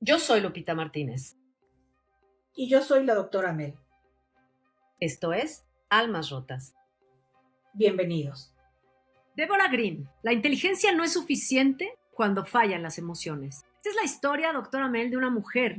Yo soy Lupita Martínez. Y yo soy la doctora Mel. Esto es Almas Rotas. Bienvenidos. Deborah Green. La inteligencia no es suficiente cuando fallan las emociones. Esta es la historia, doctora Mel, de una mujer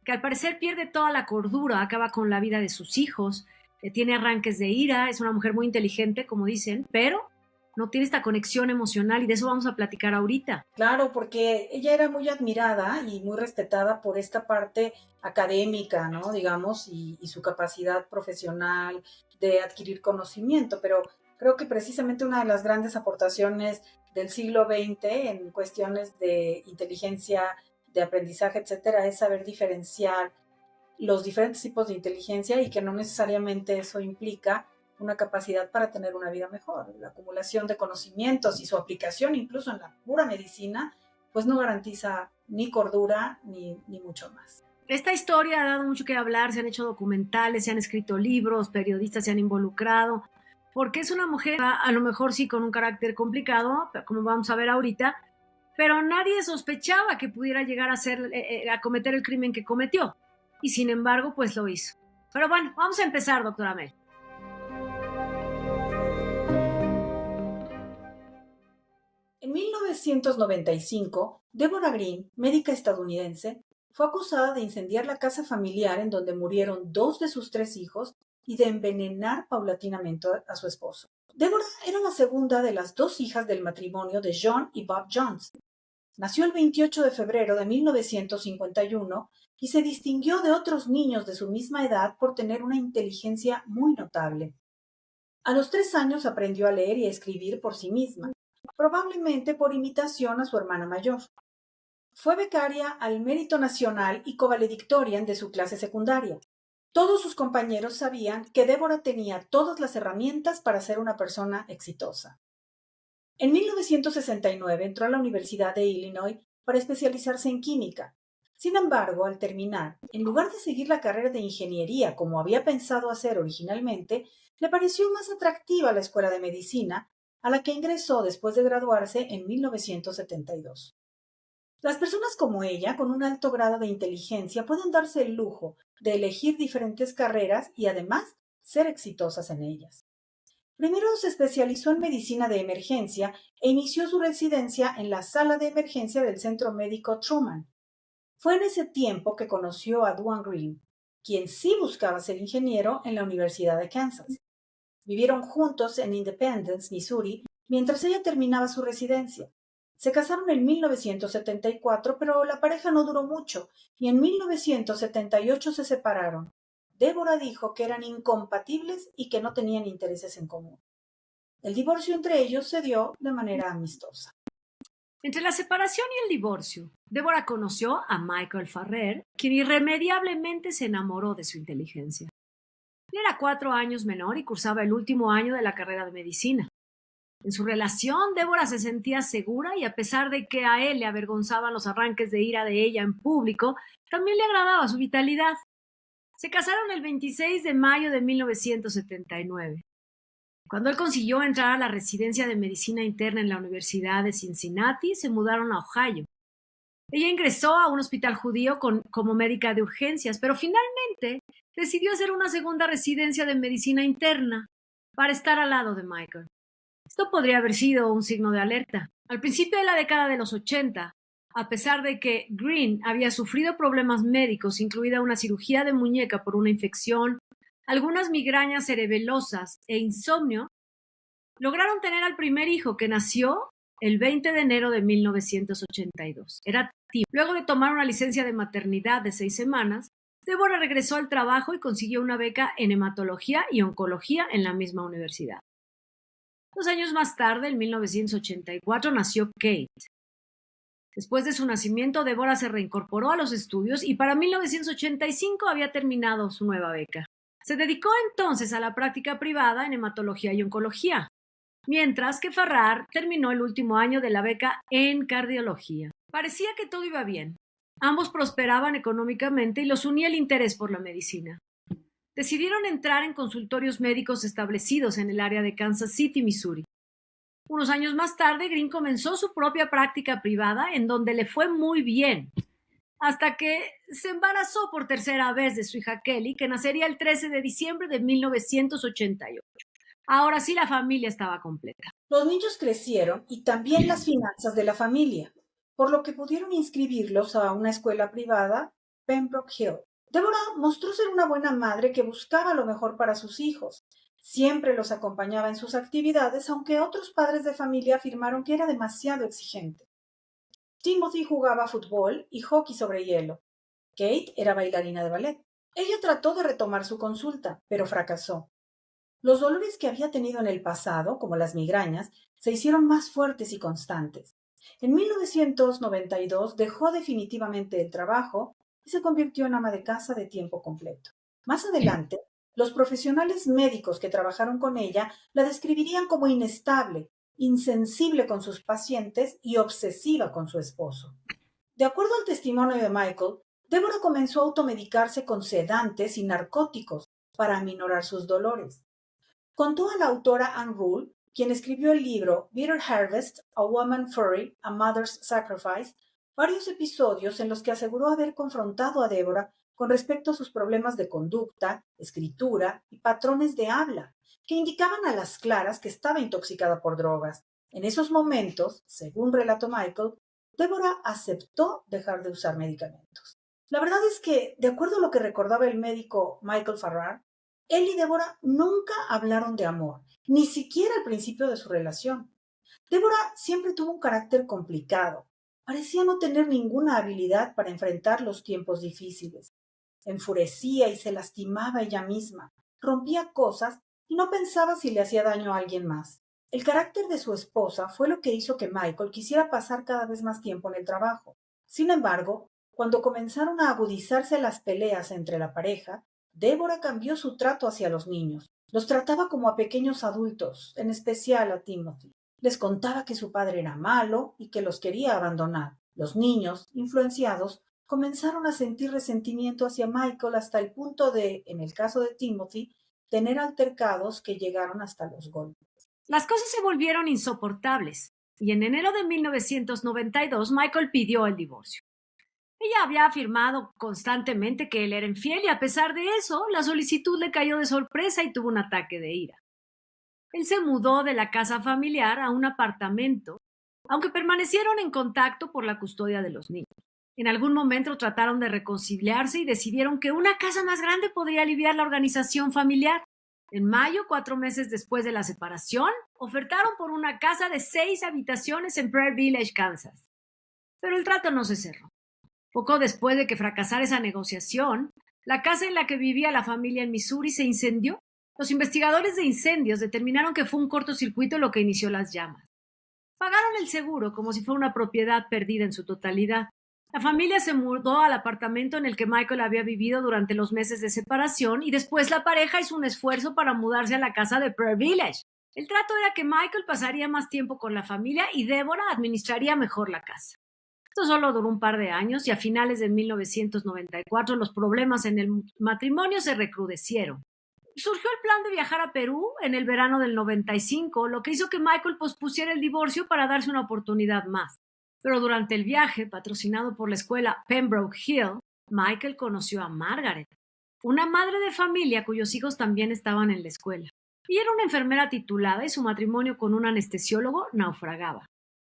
que al parecer pierde toda la cordura, acaba con la vida de sus hijos, tiene arranques de ira, es una mujer muy inteligente, como dicen, pero no tiene esta conexión emocional y de eso vamos a platicar ahorita. Claro, porque ella era muy admirada y muy respetada por esta parte académica, ¿no? Digamos, y su capacidad profesional de adquirir conocimiento, pero creo que precisamente una de las grandes aportaciones del siglo XX en cuestiones de inteligencia, de aprendizaje, etcétera, es saber diferenciar los diferentes tipos de inteligencia y que no necesariamente eso implica una capacidad para tener una vida mejor. La acumulación de conocimientos y su aplicación incluso en la pura medicina, pues no garantiza ni cordura ni mucho más. Esta historia ha dado mucho que hablar, se han hecho documentales, se han escrito libros, periodistas se han involucrado, porque es una mujer, a lo mejor sí con un carácter complicado, como vamos a ver ahorita, pero nadie sospechaba que pudiera llegar a cometer el crimen que cometió. Y sin embargo, pues lo hizo. Pero bueno, vamos a empezar, doctora Mel. En 1995, Deborah Green, médica estadounidense, fue acusada de incendiar la casa familiar en donde murieron dos de sus tres hijos y de envenenar paulatinamente a su esposo. Deborah era la segunda de las dos hijas del matrimonio de John y Bob Jones. Nació el 28 de febrero de 1951 y se distinguió de otros niños de su misma edad por tener una inteligencia muy notable. A los 3 años aprendió a leer y a escribir por sí misma, probablemente por imitación a su hermana mayor. Fue becaria al Mérito Nacional y co-valedictorian de su clase secundaria. Todos sus compañeros sabían que Deborah tenía todas las herramientas para ser una persona exitosa. En 1969 entró a la Universidad de Illinois para especializarse en química. Sin embargo, al terminar, en lugar de seguir la carrera de ingeniería como había pensado hacer originalmente, le pareció más atractiva la escuela de medicina, a la que ingresó después de graduarse en 1972. Las personas como ella, con un alto grado de inteligencia, pueden darse el lujo de elegir diferentes carreras y además ser exitosas en ellas. Primero se especializó en medicina de emergencia e inició su residencia en la sala de emergencia del Centro Médico Truman. Fue en ese tiempo que conoció a Duane Green, quien sí buscaba ser ingeniero en la Universidad de Kansas. Vivieron juntos en Independence, Missouri, mientras ella terminaba su residencia. Se casaron en 1974, pero la pareja no duró mucho y en 1978 se separaron. Deborah dijo que eran incompatibles y que no tenían intereses en común. El divorcio entre ellos se dio de manera amistosa. Entre la separación y el divorcio, Deborah conoció a Michael Farrer, quien irremediablemente se enamoró de su inteligencia. Él era 4 años menor y cursaba el último año de la carrera de medicina. En su relación, Deborah se sentía segura y a pesar de que a él le avergonzaban los arranques de ira de ella en público, también le agradaba su vitalidad. Se casaron el 26 de mayo de 1979. Cuando él consiguió entrar a la residencia de medicina interna en la Universidad de Cincinnati, se mudaron a Ohio. Ella ingresó a un hospital judío como médica de urgencias, pero finalmente decidió hacer una segunda residencia de medicina interna para estar al lado de Michael. Esto podría haber sido un signo de alerta. Al principio de la década de los 80, a pesar de que Green había sufrido problemas médicos, incluida una cirugía de muñeca por una infección, algunas migrañas cerebelosas e insomnio, lograron tener al primer hijo que nació el 20 de enero de 1982. Era tío. Luego de tomar una licencia de maternidad de 6 semanas, Deborah regresó al trabajo y consiguió una beca en hematología y oncología en la misma universidad. 2 años más tarde, en 1984, nació Kate. Después de su nacimiento, Deborah se reincorporó a los estudios y para 1985 había terminado su nueva beca. Se dedicó entonces a la práctica privada en hematología y oncología, mientras que Farrar terminó el último año de la beca en cardiología. Parecía que todo iba bien. Ambos prosperaban económicamente y los unía el interés por la medicina. Decidieron entrar en consultorios médicos establecidos en el área de Kansas City, Missouri. Unos años más tarde, Green comenzó su propia práctica privada en donde le fue muy bien. hasta que se embarazó por tercera vez de su hija Kelly, que nacería el 13 de diciembre de 1988. Ahora sí la familia estaba completa. Los niños crecieron y también las finanzas de la familia, por lo que pudieron inscribirlos a una escuela privada, Pembroke Hill. Deborah mostró ser una buena madre que buscaba lo mejor para sus hijos. Siempre los acompañaba en sus actividades, aunque otros padres de familia afirmaron que era demasiado exigente. Timothy jugaba fútbol y hockey sobre hielo. Kate era bailarina de ballet. Ella trató de retomar su consulta, pero fracasó. Los dolores que había tenido en el pasado, como las migrañas, se hicieron más fuertes y constantes. En 1992 dejó definitivamente el trabajo y se convirtió en ama de casa de tiempo completo. Más adelante, los profesionales médicos que trabajaron con ella la describirían como inestable, insensible con sus pacientes y obsesiva con su esposo. De acuerdo al testimonio de Michael, Deborah comenzó a automedicarse con sedantes y narcóticos para aminorar sus dolores. Contó a la autora Anne Rule, quien escribió el libro Bitter Harvest, A Woman Fury, A Mother's Sacrifice, varios episodios en los que aseguró haber confrontado a Deborah con respecto a sus problemas de conducta, escritura y patrones de habla, que indicaban a las claras que estaba intoxicada por drogas. En esos momentos, según relató Michael, Deborah aceptó dejar de usar medicamentos. La verdad es que, de acuerdo a lo que recordaba el médico Michael Farrar, él y Deborah nunca hablaron de amor, ni siquiera al principio de su relación. Deborah siempre tuvo un carácter complicado. Parecía no tener ninguna habilidad para enfrentar los tiempos difíciles. Enfurecía y se lastimaba ella misma, rompía cosas y no pensaba si le hacía daño a alguien más. El carácter de su esposa fue lo que hizo que Michael quisiera pasar cada vez más tiempo en el trabajo. Sin embargo, cuando comenzaron a agudizarse las peleas entre la pareja, Deborah cambió su trato hacia los niños. Los trataba como a pequeños adultos, en especial a Timothy. Les contaba que su padre era malo y que los quería abandonar. Los niños, influenciados, comenzaron a sentir resentimiento hacia Michael hasta el punto de, en el caso de Timothy, tener altercados que llegaron hasta los golpes. Las cosas se volvieron insoportables y en enero de 1992 Michael pidió el divorcio. Ella había afirmado constantemente que él era infiel y a pesar de eso, la solicitud le cayó de sorpresa y tuvo un ataque de ira. Él se mudó de la casa familiar a un apartamento, aunque permanecieron en contacto por la custodia de los niños. En algún momento trataron de reconciliarse y decidieron que una casa más grande podría aliviar la organización familiar. En mayo, 4 meses después de la separación, ofertaron por una casa de 6 habitaciones en Prairie Village, Kansas. Pero el trato no se cerró. Poco después de que fracasara esa negociación, la casa en la que vivía la familia en Missouri se incendió. Los investigadores de incendios determinaron que fue un cortocircuito lo que inició las llamas. Pagaron el seguro como si fuera una propiedad perdida en su totalidad. La familia se mudó al apartamento en el que Michael había vivido durante los meses de separación y después la pareja hizo un esfuerzo para mudarse a la casa de Prairie Village. El trato era que Michael pasaría más tiempo con la familia y Deborah administraría mejor la casa. Esto solo duró un par de años y a finales de 1994 los problemas en el matrimonio se recrudecieron. Surgió el plan de viajar a Perú en el verano del 95, lo que hizo que Michael pospusiera el divorcio para darse una oportunidad más. Pero durante el viaje, patrocinado por la escuela Pembroke Hill, Michael conoció a Margaret, una madre de familia cuyos hijos también estaban en la escuela. Ella era una enfermera titulada y su matrimonio con un anestesiólogo naufragaba.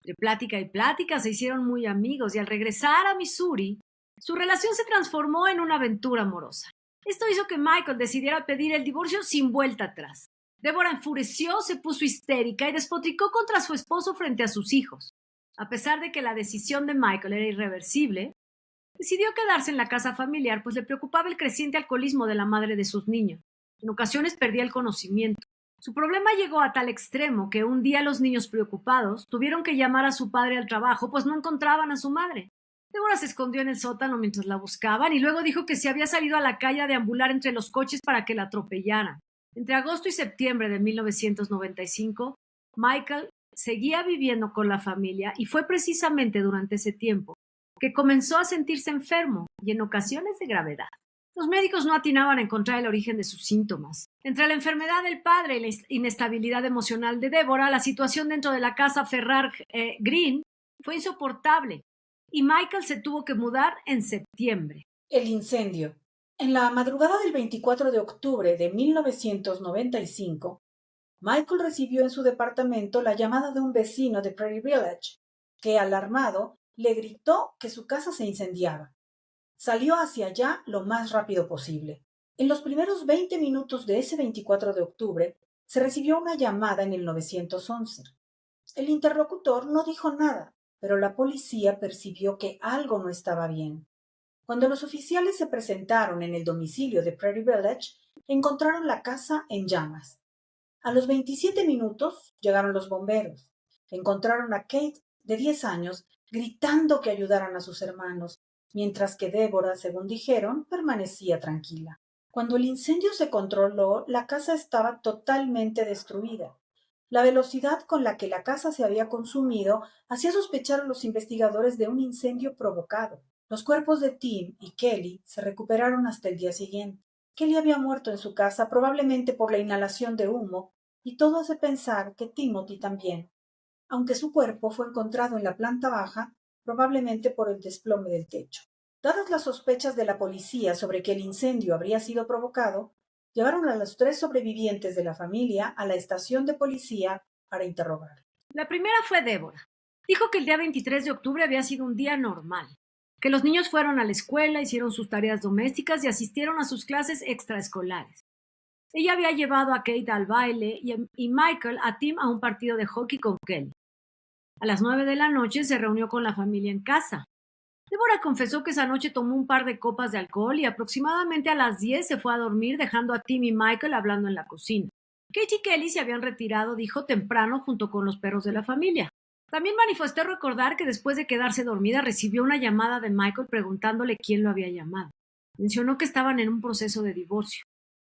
De plática y plática se hicieron muy amigos y al regresar a Missouri, su relación se transformó en una aventura amorosa. Esto hizo que Michael decidiera pedir el divorcio sin vuelta atrás. Deborah enfureció, se puso histérica y despotricó contra su esposo frente a sus hijos. A pesar de que la decisión de Michael era irreversible, decidió quedarse en la casa familiar pues le preocupaba el creciente alcoholismo de la madre de sus niños. En ocasiones perdía el conocimiento. Su problema llegó a tal extremo que un día los niños preocupados tuvieron que llamar a su padre al trabajo pues no encontraban a su madre. Deborah se escondió en el sótano mientras la buscaban y luego dijo que se había salido a la calle a deambular entre los coches para que la atropellaran. Entre agosto y septiembre de 1995, Michael seguía viviendo con la familia y fue precisamente durante ese tiempo que comenzó a sentirse enfermo y en ocasiones de gravedad. Los médicos no atinaban a encontrar el origen de sus síntomas. Entre la enfermedad del padre y la inestabilidad emocional de Deborah, la situación dentro de la casa Farrar Green fue insoportable. y Michael se tuvo que mudar en septiembre. El incendio. En la madrugada del 24 de octubre de 1995, Michael recibió en su departamento la llamada de un vecino de Prairie Village, que, alarmado, le gritó que su casa se incendiaba. Salió hacia allá lo más rápido posible. En los primeros 20 minutos de ese 24 de octubre, se recibió una llamada en el 911. El interlocutor no dijo nada, pero la policía percibió que algo no estaba bien. Cuando los oficiales se presentaron en el domicilio de Prairie Village, encontraron la casa en llamas. A los 27 minutos llegaron los bomberos. Encontraron a Kate, de 10 años, gritando que ayudaran a sus hermanos, mientras que Débora, según dijeron, permanecía tranquila. Cuando el incendio se controló, la casa estaba totalmente destruida. La velocidad con la que la casa se había consumido hacía sospechar a los investigadores de un incendio provocado. Los cuerpos de Tim y Kelly se recuperaron hasta el día siguiente. Kelly había muerto en su casa, probablemente por la inhalación de humo, y todo hace pensar que Timothy también, aunque su cuerpo fue encontrado en la planta baja, probablemente por el desplome del techo. Dadas las sospechas de la policía sobre que el incendio habría sido provocado, llevaron a los 3 sobrevivientes de la familia a la estación de policía para interrogar. La primera fue Débora. Dijo que el día 23 de octubre había sido un día normal, que los niños fueron a la escuela, hicieron sus tareas domésticas y asistieron a sus clases extraescolares. Ella había llevado a Kate al baile y Michael a Tim a un partido de hockey con Kelly. A las 9 de la noche se reunió con la familia en casa. Débora confesó que esa noche tomó un par de copas de alcohol y aproximadamente a las 10 se fue a dormir dejando a Tim y Michael hablando en la cocina. Kate y Kelly se habían retirado, dijo, temprano junto con los perros de la familia. También manifestó recordar que después de quedarse dormida recibió una llamada de Michael preguntándole quién lo había llamado. Mencionó que estaban en un proceso de divorcio,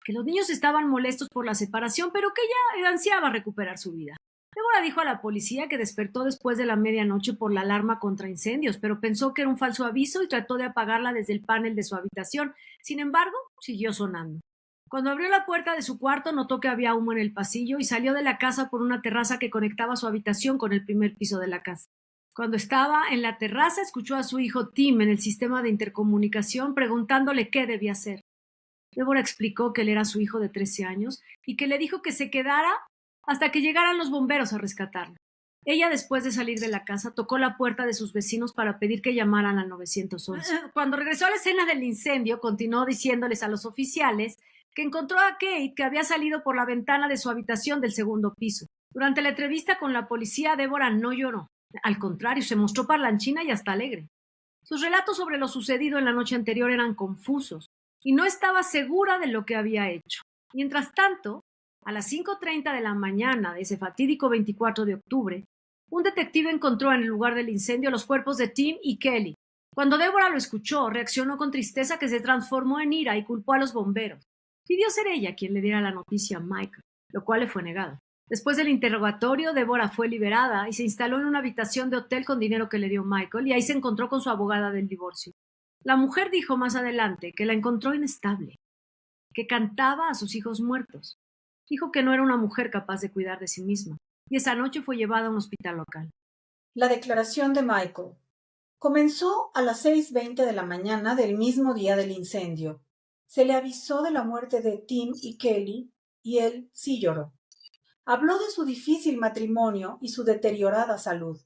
que los niños estaban molestos por la separación, pero que ella ansiaba recuperar su vida. Débora dijo a la policía que despertó después de la medianoche por la alarma contra incendios, pero pensó que era un falso aviso y trató de apagarla desde el panel de su habitación. Sin embargo, siguió sonando. Cuando abrió la puerta de su cuarto, notó que había humo en el pasillo y salió de la casa por una terraza que conectaba su habitación con el primer piso de la casa. Cuando estaba en la terraza, escuchó a su hijo Tim en el sistema de intercomunicación preguntándole qué debía hacer. Débora explicó que él era su hijo de 13 años y que le dijo que se quedara hasta que llegaran los bomberos a rescatarlo. Ella, después de salir de la casa, tocó la puerta de sus vecinos para pedir que llamaran al 911. Cuando regresó a la escena del incendio, continuó diciéndoles a los oficiales que encontró a Kate que había salido por la ventana de su habitación del segundo piso. Durante la entrevista con la policía, Débora no lloró. Al contrario, se mostró parlanchina y hasta alegre. Sus relatos sobre lo sucedido en la noche anterior eran confusos y no estaba segura de lo que había hecho. Mientras tanto, a las 5:30 de la mañana de ese fatídico 24 de octubre, un detective encontró en el lugar del incendio los cuerpos de Tim y Kelly. Cuando Débora lo escuchó, reaccionó con tristeza que se transformó en ira y culpó a los bomberos. Pidió ser ella quien le diera la noticia a Michael, lo cual le fue negado. Después del interrogatorio, Débora fue liberada y se instaló en una habitación de hotel con dinero que le dio Michael y ahí se encontró con su abogada del divorcio. La mujer dijo más adelante que la encontró inestable, que cantaba a sus hijos muertos. Dijo que no era una mujer capaz de cuidar de sí misma y esa noche fue llevada a un hospital local. La declaración de Michael. Comenzó a las 6:20 de la mañana del mismo día del incendio. Se le avisó de la muerte de Tim y Kelly y él sí lloró. Habló de su difícil matrimonio y su deteriorada salud.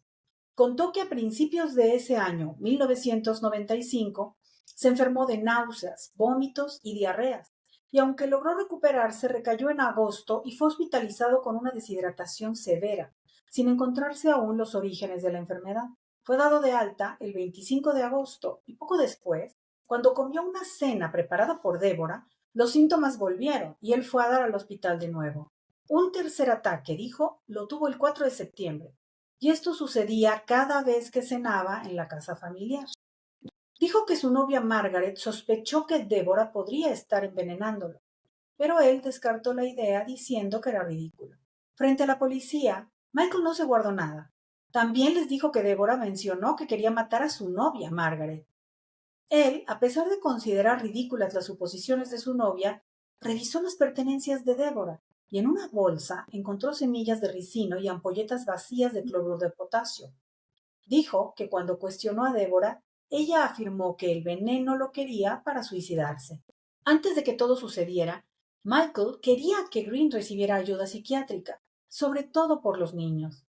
Contó que a principios de ese año, 1995, se enfermó de náuseas, vómitos y diarreas, y aunque logró recuperarse, recayó en agosto y fue hospitalizado con una deshidratación severa, sin encontrarse aún los orígenes de la enfermedad. Fue dado de alta el 25 de agosto y poco después, cuando comió una cena preparada por Débora, los síntomas volvieron y él fue a dar al hospital de nuevo. Un tercer ataque, dijo, lo tuvo el 4 de septiembre, y esto sucedía cada vez que cenaba en la casa familiar. Dijo que su novia Margaret sospechó que Débora podría estar envenenándolo, pero él descartó la idea diciendo que era ridículo. Frente a la policía, Michael no se guardó nada. También les dijo que Débora mencionó que quería matar a su novia Margaret. Él, a pesar de considerar ridículas las suposiciones de su novia, revisó las pertenencias de Débora y en una bolsa encontró semillas de ricino y ampolletas vacías de cloruro de potasio. Dijo que cuando cuestionó a Débora, ella afirmó que el veneno lo quería para suicidarse. Antes de que todo sucediera, Michael quería que Green recibiera ayuda psiquiátrica, sobre todo por los niños.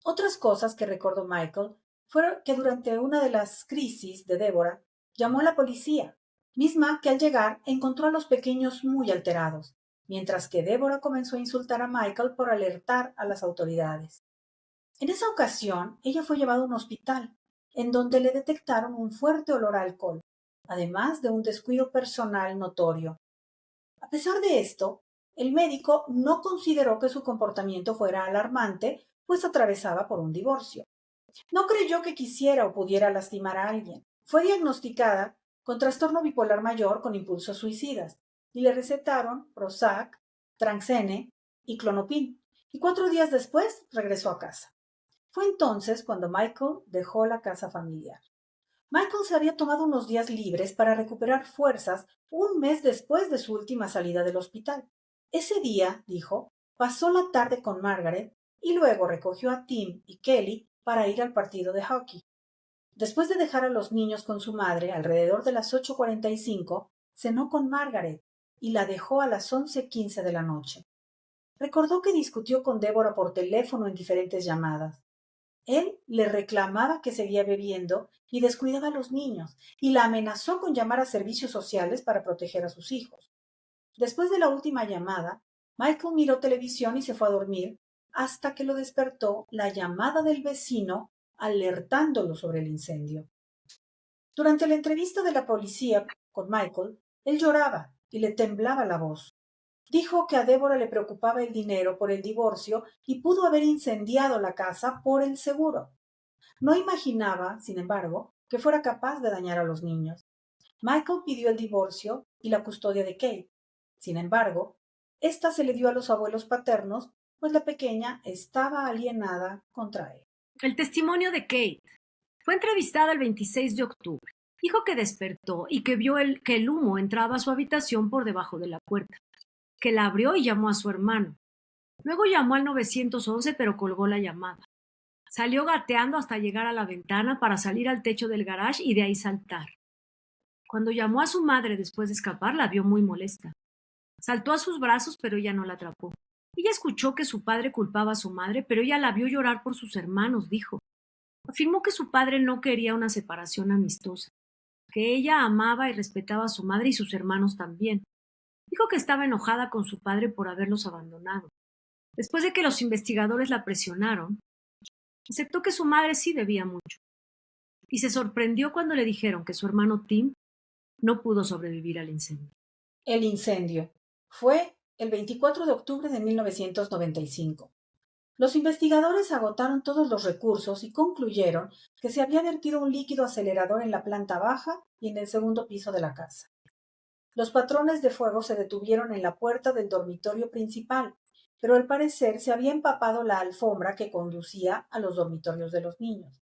Otras cosas que recordó Michael fueron que durante una de las crisis de Débora, llamó a la policía, misma que al llegar encontró a los pequeños muy alterados, mientras que Débora comenzó a insultar a Michael por alertar a las autoridades. En esa ocasión, ella fue llevada a un hospital, en donde le detectaron un fuerte olor a alcohol, además de un descuido personal notorio. A pesar de esto, el médico no consideró que su comportamiento fuera alarmante, pues atravesaba por un divorcio. No creyó que quisiera o pudiera lastimar a alguien. Fue diagnosticada con trastorno bipolar mayor con impulsos suicidas y le recetaron Prozac, Tranxene y Clonopin, y 4 días después regresó a casa. Fue entonces cuando Michael dejó la casa familiar. Michael se había tomado unos días libres para recuperar fuerzas un mes después de su última salida del hospital. Ese día, dijo, pasó la tarde con Margaret y luego recogió a Tim y Kelly para ir al partido de hockey. Después de dejar a los niños con su madre alrededor de las 8:45, cenó con Margaret y la dejó a las 11:15 de la noche. Recordó que discutió con Débora por teléfono en diferentes llamadas. Él le reclamaba que seguía bebiendo y descuidaba a los niños, y la amenazó con llamar a servicios sociales para proteger a sus hijos. Después de la última llamada, Michael miró televisión y se fue a dormir hasta que lo despertó la llamada del vecino alertándolo sobre el incendio. Durante la entrevista de la policía con Michael, él lloraba y le temblaba la voz. Dijo que a Débora le preocupaba el dinero por el divorcio y pudo haber incendiado la casa por el seguro. No imaginaba, sin embargo, que fuera capaz de dañar a los niños. Michael pidió el divorcio y la custodia de Kate. Sin embargo, ésta se le dio a los abuelos paternos, pues la pequeña estaba alienada contra él. El testimonio de Kate. Fue entrevistada el 26 de octubre. Dijo que despertó y que vio que el humo entraba a su habitación por debajo de la puerta, que la abrió y llamó a su hermano. Luego llamó al 911, pero colgó la llamada. Salió gateando hasta llegar a la ventana para salir al techo del garage y de ahí saltar. Cuando llamó a su madre después de escapar, la vio muy molesta. Saltó a sus brazos, pero ella no la atrapó. Ella escuchó que su padre culpaba a su madre, pero ella la vio llorar por sus hermanos, dijo. Afirmó que su padre no quería una separación amistosa, que ella amaba y respetaba a su madre y sus hermanos también. Dijo que estaba enojada con su padre por haberlos abandonado. Después de que los investigadores la presionaron, aceptó que su madre sí debía mucho, y se sorprendió cuando le dijeron que su hermano Tim no pudo sobrevivir al incendio. El incendio fue el 24 de octubre de 1995. Los investigadores agotaron todos los recursos y concluyeron que se había vertido un líquido acelerador en la planta baja y en el segundo piso de la casa. Los patrones de fuego se detuvieron en la puerta del dormitorio principal, pero al parecer se había empapado la alfombra que conducía a los dormitorios de los niños.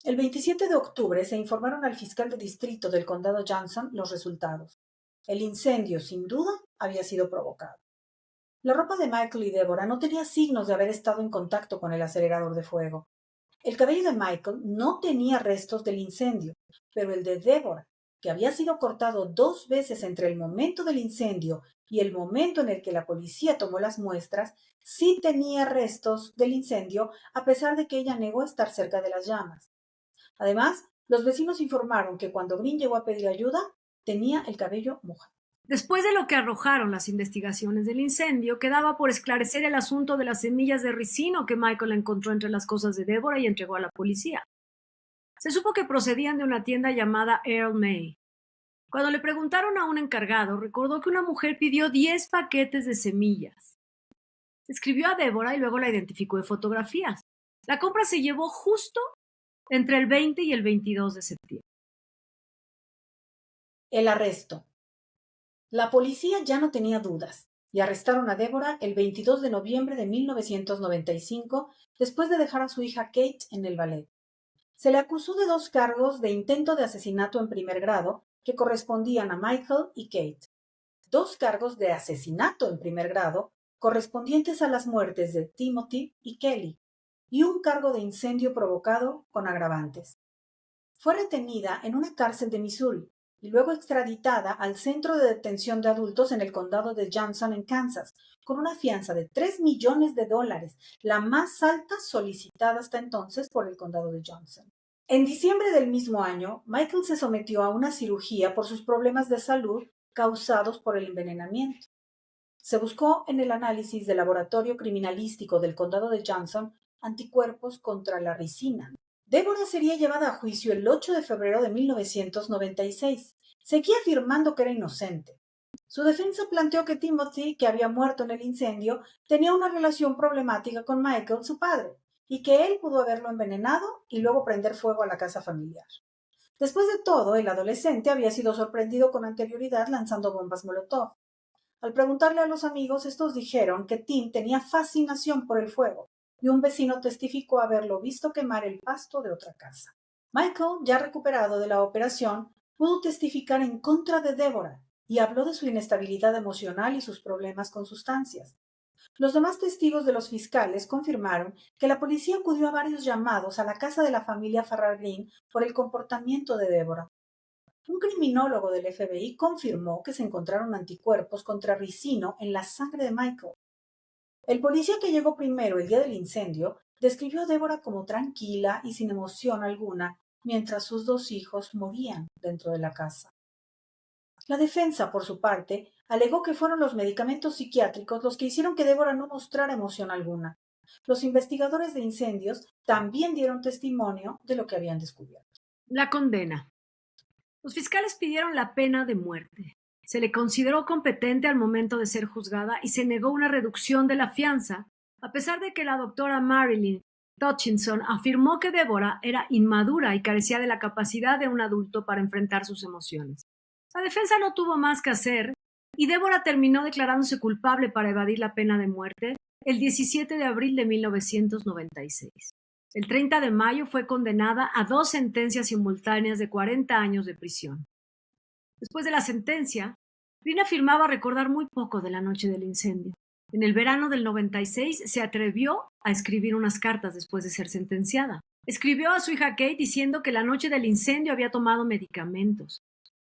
El 27 de octubre se informaron al fiscal de distrito del condado Johnson los resultados. El incendio, sin duda, había sido provocado. La ropa de Michael y Deborah no tenía signos de haber estado en contacto con el acelerador de fuego. El cabello de Michael no tenía restos del incendio, pero el de Deborah, que había sido cortado 2 veces entre el momento del incendio y el momento en el que la policía tomó las muestras, sí tenía restos del incendio, a pesar de que ella negó estar cerca de las llamas. Además, los vecinos informaron que cuando Green llegó a pedir ayuda, tenía el cabello mojado. Después de lo que arrojaron las investigaciones del incendio, quedaba por esclarecer el asunto de las semillas de ricino que Michael encontró entre las cosas de Deborah y entregó a la policía. Se supo que procedían de una tienda llamada Earl May. Cuando le preguntaron a un encargado, recordó que una mujer pidió 10 paquetes de semillas. Escribió a Deborah y luego la identificó de fotografías. La compra se llevó justo entre el 20 y el 22 de septiembre. El arresto. La policía ya no tenía dudas y arrestaron a Deborah el 22 de noviembre de 1995 después de dejar a su hija Kate en el ballet. Se le acusó de 2 cargos de intento de asesinato en primer grado que correspondían a Michael y Kate. 2 cargos de asesinato en primer grado correspondientes a las muertes de Timothy y Kelly. y un cargo de incendio provocado con agravantes. Fue retenida en una cárcel de Missouri y luego extraditada al Centro de Detención de Adultos en el condado de Johnson, en Kansas, con una fianza de $3 millones, la más alta solicitada hasta entonces por el condado de Johnson. En diciembre del mismo año, Michael se sometió a una cirugía por sus problemas de salud causados por el envenenamiento. Se buscó en el análisis del laboratorio criminalístico del condado de Johnson anticuerpos contra la ricina. Deborah sería llevada a juicio el 8 de febrero de 1996. Seguía afirmando que era inocente. Su defensa planteó que Timothy, que había muerto en el incendio, tenía una relación problemática con Michael, su padre, y que él pudo haberlo envenenado y luego prender fuego a la casa familiar. Después de todo, el adolescente había sido sorprendido con anterioridad lanzando bombas Molotov. Al preguntarle a los amigos, estos dijeron que Tim tenía fascinación por el fuego, y un vecino testificó haberlo visto quemar el pasto de otra casa. Michael, ya recuperado de la operación, pudo testificar en contra de Deborah y habló de su inestabilidad emocional y sus problemas con sustancias. Los demás testigos de los fiscales confirmaron que la policía acudió a varios llamados a la casa de la familia Farrar Green por el comportamiento de Deborah. Un criminólogo del FBI confirmó que se encontraron anticuerpos contra ricino en la sangre de Michael. El policía que llegó primero el día del incendio describió a Deborah como tranquila y sin emoción alguna, mientras sus dos hijos morían dentro de la casa. La defensa, por su parte, alegó que fueron los medicamentos psiquiátricos los que hicieron que Deborah no mostrara emoción alguna. Los investigadores de incendios también dieron testimonio de lo que habían descubierto. La condena. Los fiscales pidieron la pena de muerte. Se le consideró competente al momento de ser juzgada y se negó una reducción de la fianza, a pesar de que la doctora Marilyn Hutchinson afirmó que Deborah era inmadura y carecía de la capacidad de un adulto para enfrentar sus emociones. La defensa no tuvo más que hacer y Deborah terminó declarándose culpable para evadir la pena de muerte el 17 de abril de 1996. El 30 de mayo fue condenada a 2 sentencias simultáneas de 40 años de prisión. Después de la sentencia, Green afirmaba recordar muy poco de la noche del incendio. En el verano del 96 se atrevió a escribir unas cartas después de ser sentenciada. Escribió a su hija Kate diciendo que la noche del incendio había tomado medicamentos.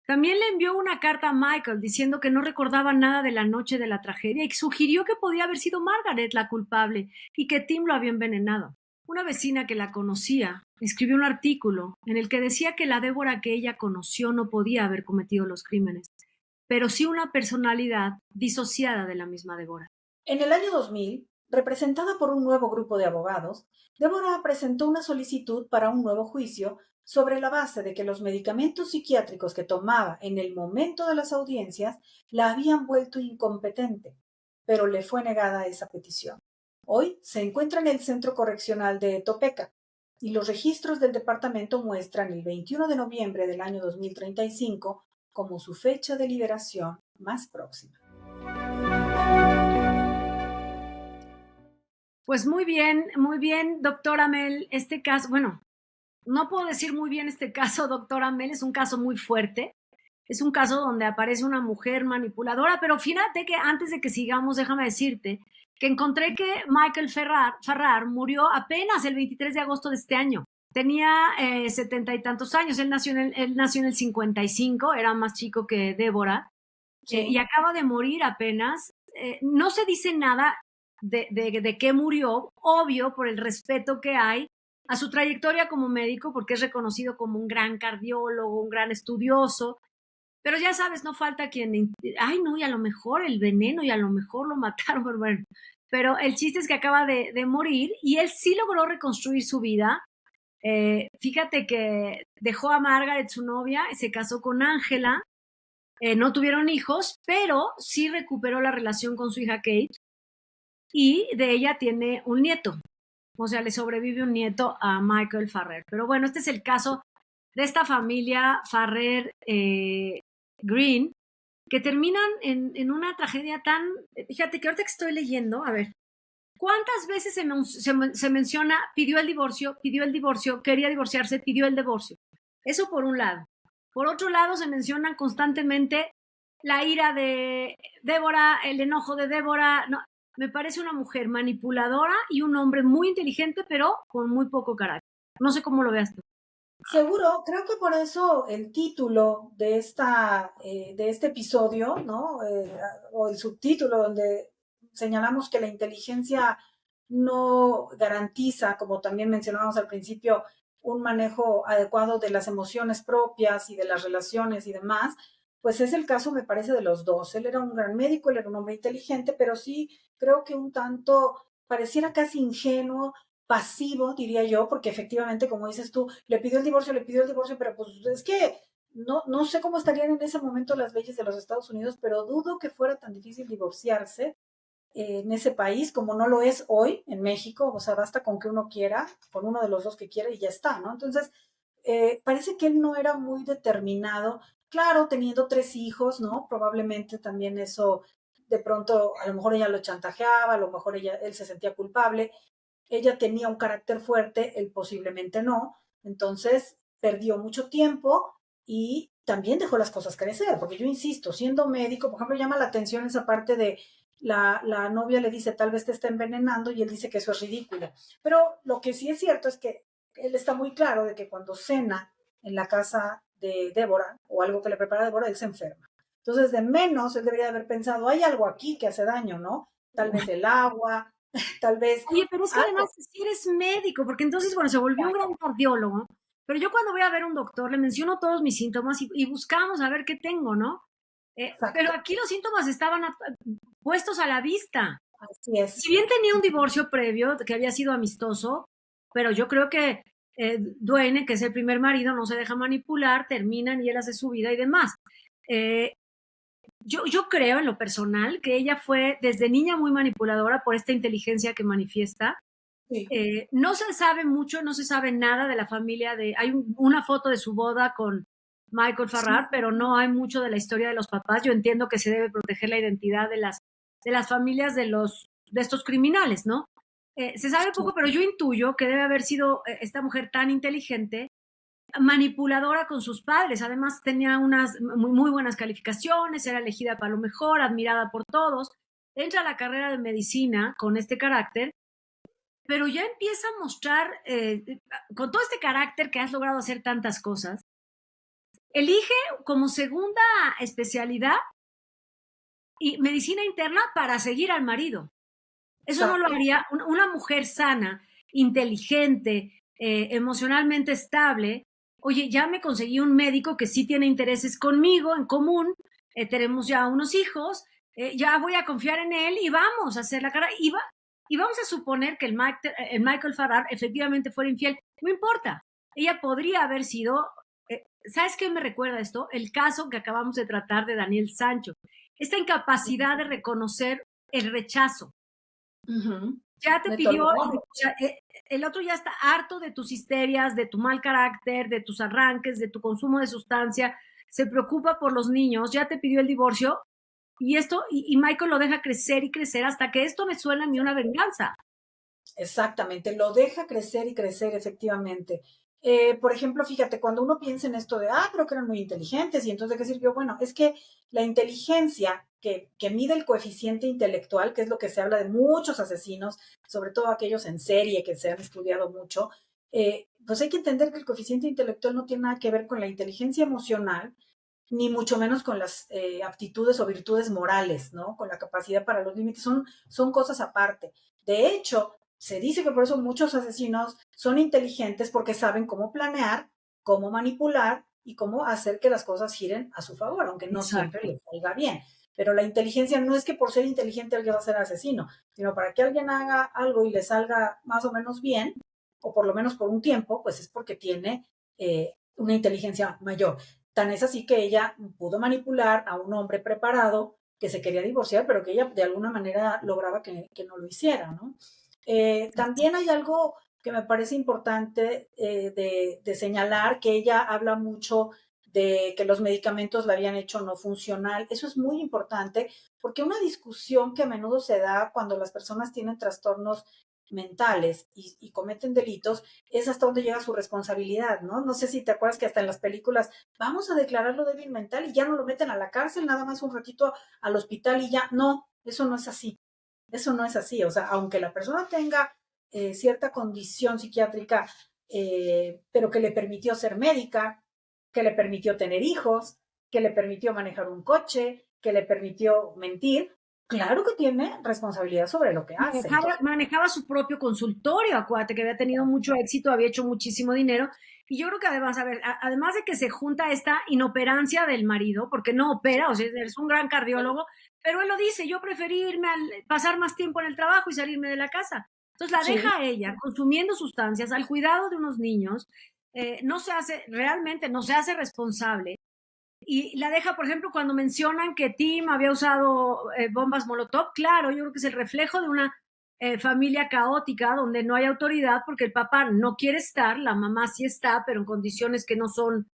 También le envió una carta a Michael diciendo que no recordaba nada de la noche de la tragedia y sugirió que podía haber sido Margaret la culpable y que Tim lo había envenenado. Una vecina que la conocía escribió un artículo en el que decía que la Deborah que ella conoció no podía haber cometido los crímenes, pero sí una personalidad disociada de la misma Deborah. En el año 2000, representada por un nuevo grupo de abogados, Deborah presentó una solicitud para un nuevo juicio sobre la base de que los medicamentos psiquiátricos que tomaba en el momento de las audiencias la habían vuelto incompetente, pero le fue negada esa petición. Hoy se encuentra en el Centro Correccional de Topeka y los registros del departamento muestran el 21 de noviembre del año 2035 como su fecha de liberación más próxima. Pues muy bien, doctora Mel. Este caso, bueno, no puedo decir muy bien este caso, doctora Mel, es un caso muy fuerte. Es un caso donde aparece una mujer manipuladora, pero fíjate que antes de que sigamos, déjame decirte que encontré que Michael Farrar murió apenas el 23 de agosto de este año. Tenía 70 y tantos años, él nació en el 55, era más chico que Deborah, Sí. y acaba de morir apenas. No se dice nada de qué murió, obvio por el respeto que hay a su trayectoria como médico, porque es reconocido como un gran cardiólogo, un gran estudioso, pero ya sabes, no falta quien, ay no, y a lo mejor el veneno, y a lo mejor lo mataron, pero bueno, pero el chiste es que acaba de morir, y él sí logró reconstruir su vida. Fíjate que dejó a Margaret, su novia, y se casó con Angela, no tuvieron hijos, pero sí recuperó la relación con su hija Kate, y de ella tiene un nieto, o sea, le sobrevive un nieto a Michael Farrar. Pero bueno, este es el caso de esta familia Farrar Green, que terminan en una tragedia tan, fíjate que ahorita que estoy leyendo, a ver, ¿cuántas veces se menciona pidió el divorcio, quería divorciarse, pidió el divorcio? Eso por un lado. Por otro lado, se mencionan constantemente la ira de Deborah, el enojo de Deborah, me parece una mujer manipuladora y un hombre muy inteligente, pero con muy poco carácter. No sé cómo lo veas tú. Seguro, creo que por eso el título de este episodio, ¿no? O el subtítulo donde señalamos que la inteligencia no garantiza, como también mencionábamos al principio, un manejo adecuado de las emociones propias y de las relaciones y demás, pues es el caso, me parece, de los dos. Él era un gran médico, él era un hombre inteligente, pero sí creo que un tanto pareciera casi ingenuo, pasivo, diría yo, porque efectivamente, como dices tú, le pidió el divorcio, pero pues es que no sé cómo estarían en ese momento las leyes de los Estados Unidos, pero dudo que fuera tan difícil divorciarse en ese país como no lo es hoy en México. O sea, basta con que uno quiera, con uno de los dos que quiera y ya está, ¿no? Entonces, parece que él no era muy determinado, claro, teniendo 3 hijos, ¿no? Probablemente también eso, de pronto, a lo mejor ella lo chantajeaba, a lo mejor él se sentía culpable. Ella tenía un carácter fuerte, él posiblemente no, entonces perdió mucho tiempo y también dejó las cosas crecer, porque yo insisto, siendo médico, por ejemplo, llama la atención esa parte de la novia le dice tal vez te está envenenando y él dice que eso es ridículo. Pero lo que sí es cierto es que él está muy claro de que cuando cena en la casa de Débora o algo que le prepara Débora, él se enferma. Entonces, de menos, él debería haber pensado, hay algo aquí que hace daño, ¿no? Tal vez el agua, tal vez Oye, pero es que además algo. si eres médico, porque entonces, bueno, se volvió un gran cardiólogo, pero yo cuando voy a ver a un doctor le menciono todos mis síntomas y buscamos a ver qué tengo, ¿no? Pero Exacto, aquí los síntomas estaban puestos a la vista. así Si es. bien tenía un divorcio previo que había sido amistoso, pero yo creo que Duane, que es el primer marido, no se deja manipular, terminan y él hace su vida y demás. Eh, yo creo en lo personal que ella fue desde niña muy manipuladora por esta inteligencia que manifiesta. Sí, No se sabe mucho, no se sabe nada de la familia de... Hay una foto de su boda con Michael sí, Farrar, pero no hay mucho de la historia de los papás. Yo entiendo que se debe proteger la identidad de las familias de estos criminales, ¿no? Se sabe sí. poco, pero yo intuyo que debe haber sido esta mujer tan inteligente, manipuladora con sus padres. Además, tenía unas muy buenas calificaciones, era elegida para lo mejor, admirada por todos. Entra a la carrera de medicina con este carácter, pero ya empieza a mostrar, con todo este carácter que has logrado hacer tantas cosas, elige como segunda especialidad y medicina interna para seguir al marido. Eso no lo Exacto. haría una mujer sana, inteligente, emocionalmente estable. Oye, ya me conseguí un médico que sí tiene intereses conmigo en común, tenemos ya unos hijos, ya voy a confiar en él y vamos a hacer la cara. Y vamos a suponer que el Michael Farrar efectivamente fuera infiel. No importa, ella podría haber sido, ¿sabes qué me recuerda esto? El caso que acabamos de tratar de Daniel Sancho. Esta incapacidad de reconocer el rechazo. Ujú. Ya te pidió, o Metodológico. sea, el otro ya está harto de tus histerias, de tu mal carácter, de tus arranques, de tu consumo de sustancia, se preocupa por los niños, ya te pidió el divorcio y Michael lo deja crecer y crecer hasta que esto me suena a mí una venganza. Exactamente, lo deja crecer y crecer, efectivamente. Por ejemplo, fíjate, cuando uno piensa en esto de, pero que eran muy inteligentes, y entonces, ¿de qué sirvió? Bueno, es que la inteligencia que mide el coeficiente intelectual, que es lo que se habla de muchos asesinos, sobre todo aquellos en serie que se han estudiado mucho, pues hay que entender que el coeficiente intelectual no tiene nada que ver con la inteligencia emocional, ni mucho menos con las aptitudes o virtudes morales, ¿no? Con la capacidad para los límites, son cosas aparte. De hecho, se dice que por eso muchos asesinos son inteligentes porque saben cómo planear, cómo manipular y cómo hacer que las cosas giren a su favor, aunque no siempre Exacto. les salga bien. Pero la inteligencia no es que por ser inteligente alguien va a ser asesino, sino para que alguien haga algo y le salga más o menos bien, o por lo menos por un tiempo, pues es porque tiene una inteligencia mayor. Tan es así que ella pudo manipular a un hombre preparado que se quería divorciar, pero que ella de alguna manera lograba que no lo hiciera, ¿no? También hay algo que me parece importante de señalar, que ella habla mucho de que los medicamentos la habían hecho no funcional. Eso es muy importante porque una discusión que a menudo se da cuando las personas tienen trastornos mentales y cometen delitos es hasta dónde llega su responsabilidad, ¿no? No sé si te acuerdas que hasta en las películas vamos a declararlo débil mental y ya no lo meten a la cárcel, nada más un ratito al hospital y ya. No, eso no es así. Eso no es así. O sea, aunque la persona tenga cierta condición psiquiátrica, pero que le permitió ser médica, que le permitió tener hijos, que le permitió manejar un coche, que le permitió mentir, claro que tiene responsabilidad sobre lo que hace. Entonces, Manejaba su propio consultorio, acuérdate que había tenido mucho éxito, había hecho muchísimo dinero. Y yo creo que además, a ver, además de que se junta esta inoperancia del marido, porque no opera, o sea, es un gran cardiólogo, pero él lo dice, yo preferí irme a pasar más tiempo en el trabajo y salirme de la casa. Entonces la sí, deja a ella consumiendo sustancias al cuidado de unos niños, no se hace, realmente no se hace responsable y la deja, por ejemplo, cuando mencionan que Tim había usado bombas Molotov, claro, yo creo que es el reflejo de una familia caótica donde no hay autoridad porque el papá no quiere estar, la mamá sí está, pero en condiciones que no son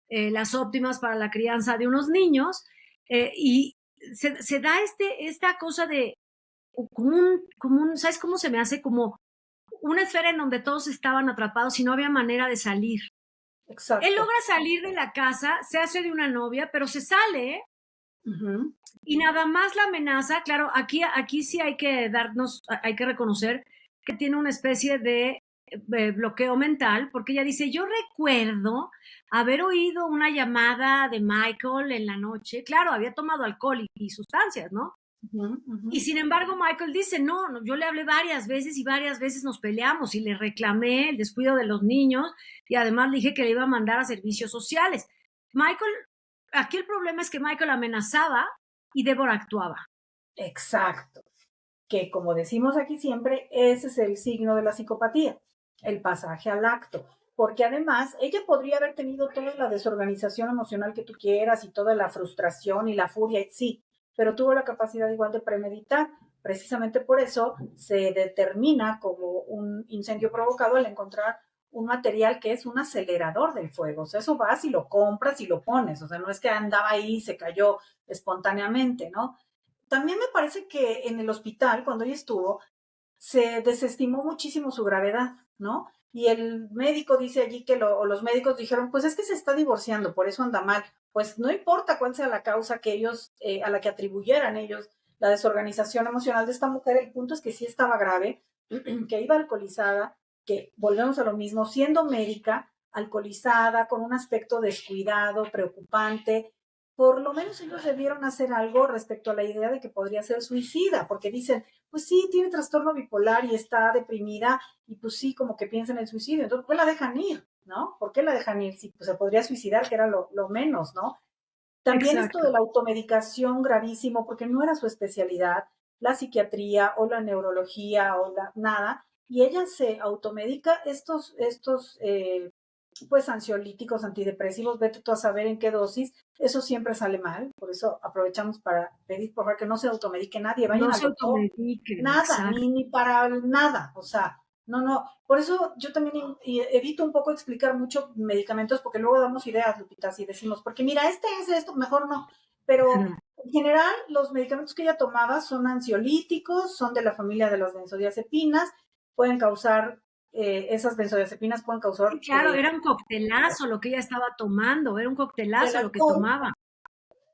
las óptimas para la crianza de unos niños. Y se da esta cosa de ¿sabes cómo se me hace? Como una esfera en donde todos estaban atrapados y no había manera de salir. Él exacto. logra salir de la casa, se hace de una novia, pero se sale, ¿eh? Ujú, Y nada más la amenaza. Claro, aquí sí hay que reconocer que tiene una especie de bloqueo mental, porque ella dice, yo recuerdo haber oído una llamada de Michael en la noche. Claro, había tomado alcohol y sustancias, ¿no? ujú, ujú. Y sin embargo, Michael dice, no, yo le hablé varias veces y varias veces nos peleamos y le reclamé el descuido de los niños y además le dije que le iba a mandar a servicios sociales. Michael, aquí el problema es que Michael amenazaba y Débora actuaba. Exacto. Que como decimos aquí siempre, ese es el signo de la psicopatía, el pasaje al acto. Porque además ella podría haber tenido toda la desorganización emocional que tú quieras y toda la frustración y la furia, sí, pero tuvo la capacidad igual de premeditar. Precisamente por eso se determina como un incendio provocado al encontrar un material que es un acelerador del fuego. O sea, eso vas y lo compras y lo pones. O sea, no es que andaba ahí y se cayó espontáneamente, ¿no? También me parece que en el hospital, cuando ella estuvo, se desestimó muchísimo su gravedad, ¿no? Y el médico dice allí que o los médicos dijeron, pues es que se está divorciando, por eso anda mal. Pues no importa cuál sea la causa que ellos, a la que atribuyeran ellos la desorganización emocional de esta mujer, el punto es que sí estaba grave, que iba alcoholizada, que volvemos a lo mismo, siendo médica, alcoholizada, con un aspecto descuidado, preocupante, por lo menos ellos debieron hacer algo respecto a la idea de que podría ser suicida, porque dicen, pues sí, tiene trastorno bipolar y está deprimida, y pues sí, como que piensa en el suicidio. Entonces, ¿por qué la dejan ir? ¿No? ¿Por qué la dejan ir? Si pues, se podría suicidar, que era lo menos, ¿no? También esto de Exacto. la automedicación gravísimo, porque no era su especialidad, la psiquiatría o la neurología o nada, y ella se automedica estos pues ansiolíticos, antidepresivos, vete tú a saber en qué dosis, eso siempre sale mal, por eso aprovechamos para pedir por favor que no se automedique nadie, vayan No al se doctor, automediquen, nada, exacto. ni para nada, o sea, no, no, por eso yo también evito un poco explicar mucho medicamentos porque luego damos ideas, Lupita, y decimos, porque mira, este es esto, mejor no, pero en general los medicamentos que ella tomaba son ansiolíticos, son de la familia de las benzodiazepinas, pueden causar, esas benzodiazepinas pueden causar Sí, claro, era un coctelazo lo que ella estaba tomando, era un el coctelazo lo que alcohol, tomaba.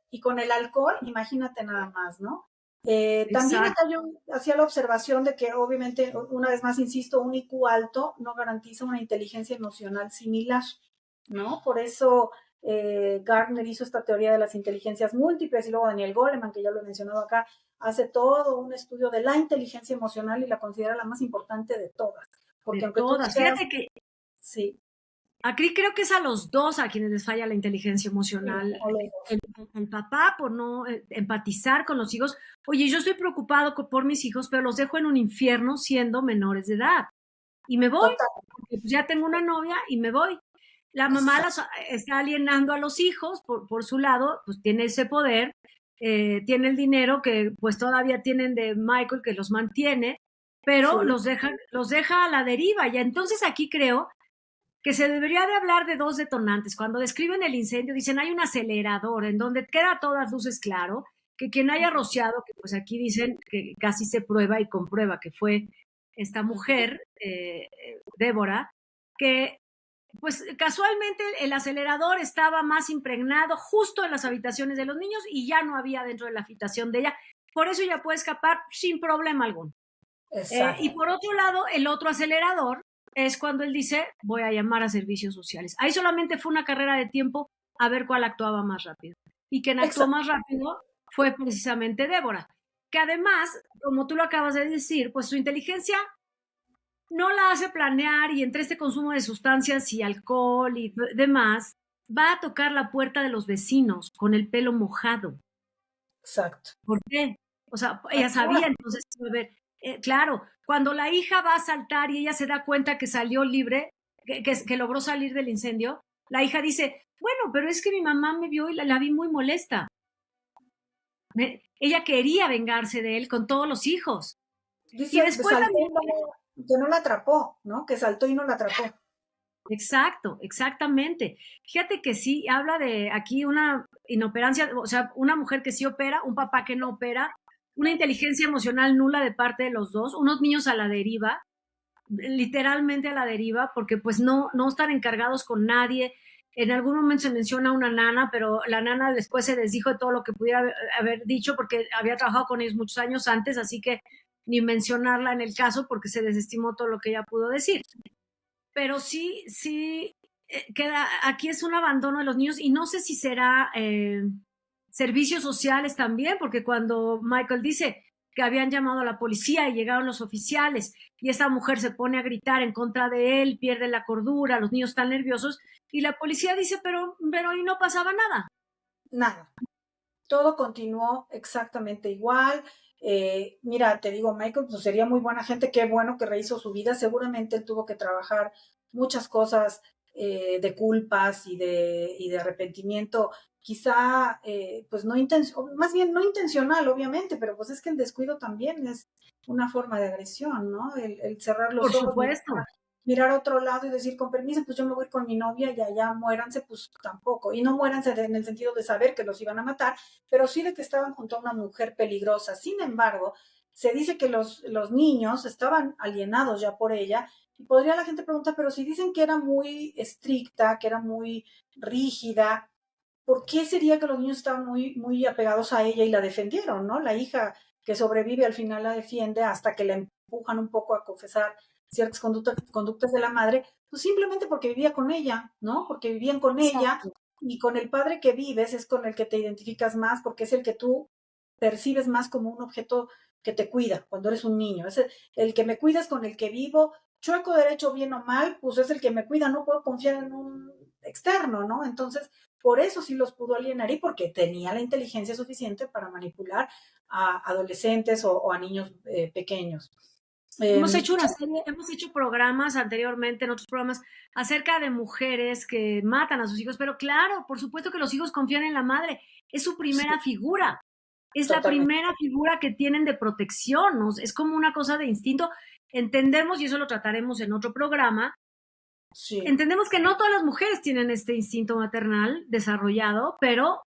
y con el alcohol, imagínate nada más, ¿no? También Exacto. acá yo hacía la observación de que obviamente, una vez más, insisto, un IQ alto no garantiza una inteligencia emocional similar, ¿no? Por eso Gardner hizo esta teoría de las inteligencias múltiples y luego Daniel Goleman, que ya lo he mencionado acá, hace todo un estudio de la inteligencia emocional y la considera la más importante de todas. Porque De aunque tú todas. dijeras, Fíjate que sí, aquí creo que es a los dos a quienes les falla la inteligencia sí, emocional. a los dos. El, el papá por no empatizar con los hijos. Oye, yo estoy preocupado por mis hijos, pero los dejo en un infierno siendo menores de edad. Y me voy, Total, porque pues ya tengo una novia y me voy. La mamá está alienando a los hijos por su lado, pues tiene ese poder, tiene el dinero que pues todavía tienen de Michael que los mantiene, pero sí, los deja a la deriva. Y entonces aquí creo que se debería de hablar de dos detonantes. Cuando describen el incendio, dicen hay un acelerador en donde queda a todas luces claro que quien haya rociado, que pues aquí dicen que casi se prueba y comprueba que fue esta mujer, Débora, que pues casualmente el acelerador estaba más impregnado justo en las habitaciones de los niños y ya no había dentro de la habitación de ella. por eso ella puede escapar sin problema alguno. Y por otro lado, el otro acelerador es cuando él dice, voy a llamar a servicios sociales. Ahí solamente fue una carrera de tiempo a ver cuál actuaba más rápido. Y quien actuó más rápido fue precisamente Débora, que además, como tú lo acabas de decir, pues su inteligencia no la hace planear y entre este consumo de sustancias y alcohol y demás, va a tocar la puerta de los vecinos con el pelo mojado. Exacto. ¿Por qué? O sea, ella sabía, entonces, a ver, claro, cuando la hija va a saltar y ella se da cuenta que salió libre, que logró salir del incendio, la hija dice, bueno, pero es que mi mamá me vio y la vi muy molesta. Ella quería vengarse de él con todos los hijos. Dice, Y después también, que no la atrapó, ¿no? Que saltó y no la atrapó. exacto, exactamente. Fíjate que sí, habla de aquí una inoperancia, o sea, una mujer que sí opera, un papá que no opera, una inteligencia emocional nula de parte de los dos, unos niños a la deriva, literalmente a la deriva, porque pues no están encargados con nadie. En algún momento se menciona una nana, pero la nana después se desdijo de todo lo que pudiera haber dicho porque había trabajado con ellos muchos años antes, así que ni mencionarla en el caso porque se desestimó todo lo que ella pudo decir. Pero sí, queda, aquí es un abandono de los niños y no sé si será servicios sociales también, porque cuando Michael dice que habían llamado a la policía y llegaron los oficiales y esta mujer se pone a gritar en contra de él, pierde la cordura, los niños están nerviosos y la policía dice, pero y no pasaba nada. Nada. Todo continuó exactamente igual. Mira, te digo, Michael, pues sería muy buena gente, qué bueno que rehizo su vida. Seguramente él tuvo que trabajar muchas cosas de culpas y de arrepentimiento, quizá, pues no más bien no intencional, obviamente, pero pues es que el descuido también es una forma de agresión, ¿no? El cerrar Por los ojos, supuesto. mirar a otro lado y decir, con permiso, pues yo me voy con mi novia y allá muéranse, pues tampoco. Y no muéranse en el sentido de saber que los iban a matar, pero sí de que estaban junto a una mujer peligrosa. Sin embargo, se dice que los niños estaban alienados ya por ella. Y podría la gente preguntar, pero si dicen que era muy estricta, que era muy rígida, ¿por qué sería que los niños estaban muy, muy apegados a ella y la defendieron, ¿no? La hija que sobrevive al final la defiende hasta que la empujan un poco a confesar ciertas conductas de la madre, pues simplemente porque vivía con ella, ¿no? Porque vivían con ella y con el padre que vives es con el que te identificas más porque es el que tú percibes más como un objeto que te cuida cuando eres un niño. Es el que me cuida es con el que vivo, chueco, derecho, bien o mal, pues es el que me cuida, no puedo confiar en un externo, ¿no? Entonces, por eso sí los pudo alienar y porque tenía la inteligencia suficiente para manipular a adolescentes o a niños pequeños. Hemos hecho una serie, hemos hecho programas anteriormente, en otros programas, acerca de mujeres que matan a sus hijos, pero claro, por supuesto que los hijos confían en la madre, es su primera figura, es la primera figura que tienen de protección, ¿no? Es como una cosa de instinto. Entendemos, y eso lo trataremos en otro programa, entendemos que no todas las mujeres tienen este instinto maternal desarrollado, pero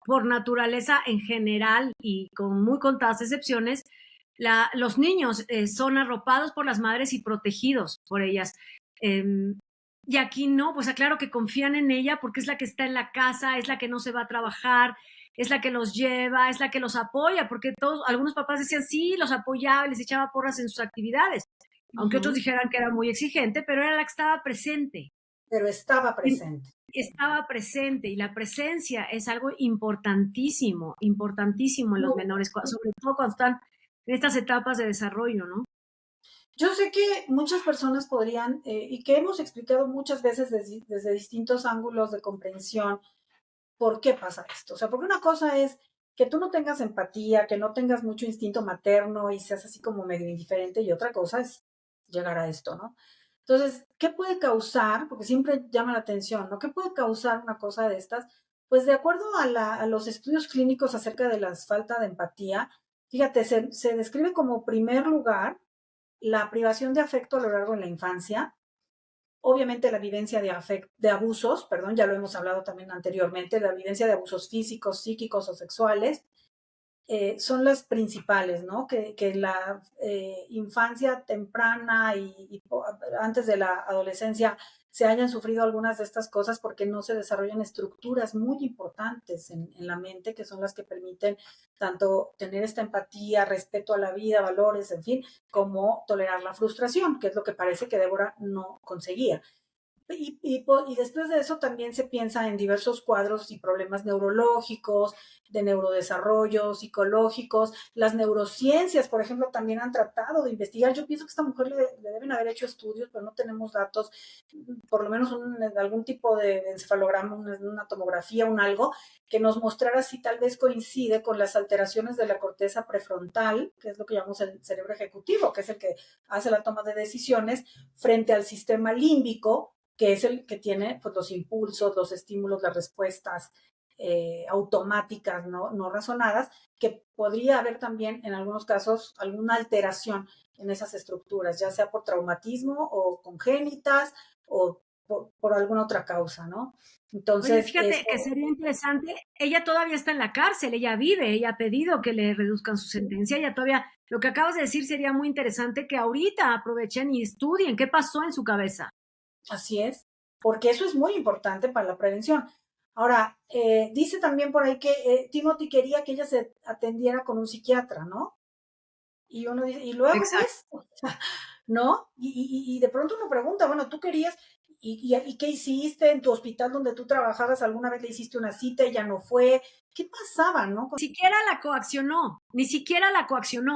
por naturaleza en general y con muy contadas excepciones, los niños son arropados por las madres y protegidos por ellas. Y aquí no, pues aclaro que confían en ella porque es la que está en la casa, es la que no se va a trabajar, es la que los lleva, es la que los apoya, porque algunos papás decían sí, los apoyaba, les echaba porras en sus actividades, aunque otros dijeran que era muy exigente, pero era la que estaba presente. Pero estaba presente. Estaba presente y la presencia es algo importantísimo, importantísimo en los menores, sobre todo cuando están en estas etapas de desarrollo, ¿no? Yo sé que muchas personas podrían, y que hemos explicado muchas veces desde distintos ángulos de comprensión, por qué pasa esto. O sea, porque una cosa es que tú no tengas empatía, que no tengas mucho instinto materno y seas así como medio indiferente, y otra cosa es llegar a esto, ¿no? Entonces, ¿qué puede causar? Porque siempre llama la atención, ¿no? ¿Qué puede causar una cosa de estas? Pues de acuerdo a los estudios clínicos acerca de la falta de empatía, fíjate, se describe como primer lugar la privación de afecto a lo largo de la infancia, obviamente la vivencia de abusos, perdón, ya lo hemos hablado también anteriormente, la vivencia de abusos físicos, psíquicos o sexuales, son las principales, ¿no? Que la infancia temprana y antes de la adolescencia se hayan sufrido algunas de estas cosas porque no se desarrollan estructuras muy importantes en la mente que son las que permiten tanto tener esta empatía, respeto a la vida, valores, en fin, como tolerar la frustración, que es lo que parece que Débora no conseguía. Y después de eso también se piensa en diversos cuadros y problemas neurológicos, de neurodesarrollo, psicológicos. Las neurociencias, por ejemplo, también han tratado de investigar. Yo pienso que a esta mujer le deben haber hecho estudios, pero no tenemos datos, por lo menos algún tipo de encefalograma, una tomografía, un algo, que nos mostrara si tal vez coincide con las alteraciones de la corteza prefrontal, que es lo que llamamos el cerebro ejecutivo, que es el que hace la toma de decisiones, frente al sistema límbico, que es el que tiene pues, los impulsos, los estímulos, las respuestas automáticas, no razonadas, que podría haber también en algunos casos alguna alteración en esas estructuras, ya sea por traumatismo o congénitas o por alguna otra causa, ¿no? Oye, Entonces, fíjate que sería interesante, ella todavía está en la cárcel, ella vive, ella ha pedido que le reduzcan su sentencia, ella todavía, lo que acabas de decir sería muy interesante que ahorita aprovechen y estudien qué pasó en su cabeza. Así es, porque eso es muy importante para la prevención. Ahora, dice también por ahí que Timothy quería que ella se atendiera con un psiquiatra, ¿no? Y uno dice, y luego Exacto. pues, ¿no? Y de pronto uno pregunta, bueno, tú querías, ¿y qué hiciste en tu hospital donde tú trabajabas? ¿Alguna vez le hiciste una cita y ya no fue? ¿Qué pasaba, no? Ni siquiera la coaccionó,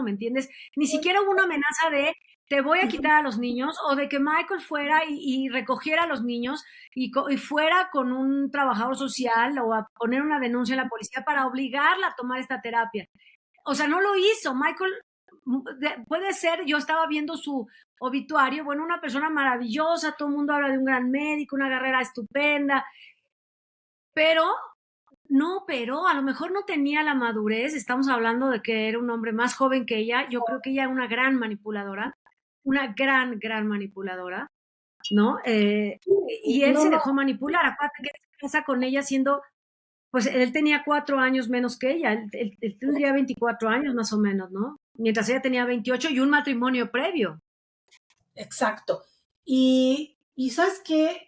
¿me entiendes? Ni siquiera hubo una amenaza de te voy a quitar a los niños o de que Michael fuera y recogiera a los niños y fuera con un trabajador social o a poner una denuncia en la policía para obligarla a tomar esta terapia. O sea, no lo hizo. Michael, puede ser, yo estaba viendo su obituario, bueno, una persona maravillosa, todo el mundo habla de un gran médico, una carrera estupenda, pero no, pero a lo mejor no tenía la madurez, estamos hablando de que era un hombre más joven que ella, yo creo que ella era una gran manipuladora, ¿no? Y él No, se no, dejó manipular, aparte que se casa con ella siendo, pues él tenía 4 años menos que ella, él tendría 24 años más o menos, ¿no? Mientras ella tenía 28 y un matrimonio previo. exacto. Y sabes qué,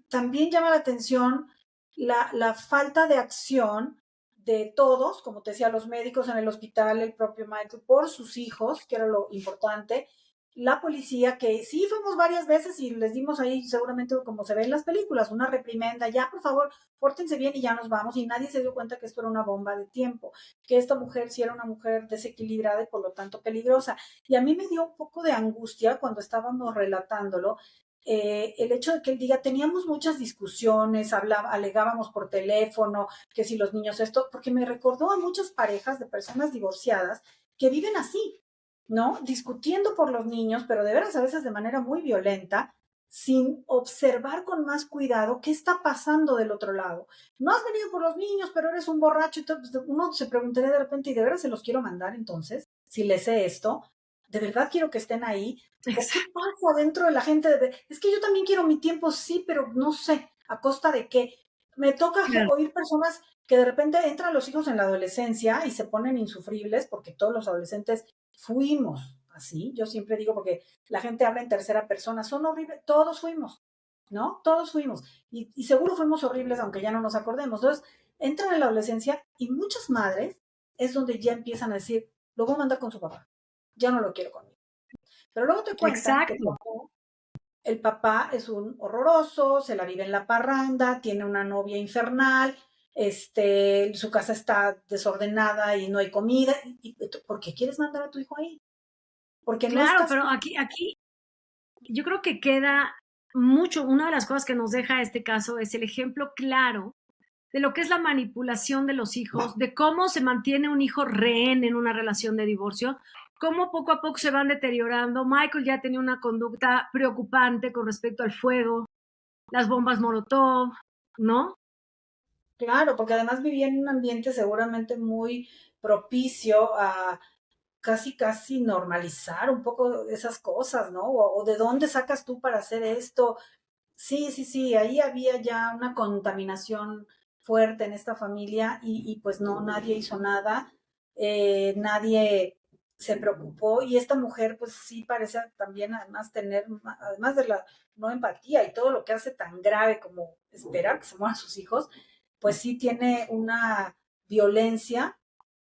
también llama la atención la falta de acción de todos, como te decía, los médicos en el hospital, el propio Michael, por sus hijos, que era lo importante, la policía, que sí fuimos varias veces y les dimos ahí, seguramente como se ve en las películas, una reprimenda, ya por favor, pórtense bien y ya nos vamos, y nadie se dio cuenta que esto era una bomba de tiempo, que esta mujer sí era una mujer desequilibrada y por lo tanto peligrosa. Y a mí me dio un poco de angustia cuando estábamos relatándolo, el hecho de que él diga, teníamos muchas discusiones, alegábamos por teléfono, que si los niños esto, porque me recordó a muchas parejas de personas divorciadas que viven así, ¿no? Discutiendo por los niños, pero de veras a veces de manera muy violenta, sin observar con más cuidado qué está pasando del otro lado. No has venido por los niños, pero eres un borracho y todo. Uno se preguntaría de repente, ¿y de veras se los quiero mandar entonces? Si les sé esto, ¿de verdad quiero que estén ahí? ¿O qué Exacto. pasa dentro de la gente? Es que yo también quiero mi tiempo, sí, pero no sé, ¿a costa de qué? Me toca Claro. oír personas que de repente entran los hijos en la adolescencia y se ponen insufribles porque todos los adolescentes fuimos así. Yo siempre digo porque la gente habla en tercera persona, son horribles, todos fuimos, ¿no? Todos fuimos. Y seguro fuimos horribles aunque ya no nos acordemos. Entonces, entran en la adolescencia y muchas madres es donde ya empiezan a decir, lo voy a mandar con su papá, ya no lo quiero conmigo. Pero luego te cuentan que Exacto. el papá es un horroroso, se la vive en la parranda, tiene una novia infernal, su casa está desordenada y no hay comida. ¿Por qué quieres mandar a tu hijo ahí? Porque no Claro, estás. pero aquí yo creo que queda mucho, una de las cosas que nos deja este caso es el ejemplo claro de lo que es la manipulación de los hijos, de cómo se mantiene un hijo rehén en una relación de divorcio, cómo poco a poco se van deteriorando. Michael ya tenía una conducta preocupante con respecto al fuego, las bombas Molotov, ¿no? Claro, porque además vivía en un ambiente seguramente muy propicio a casi normalizar un poco esas cosas, ¿no? O de dónde sacas tú para hacer esto. Sí, sí, sí, ahí había ya una contaminación fuerte en esta familia y pues no, nadie hizo nada, nadie se preocupó y esta mujer pues sí parece también además tener, además de la no empatía y todo lo que hace tan grave como esperar que se mueran sus hijos, pues sí tiene una violencia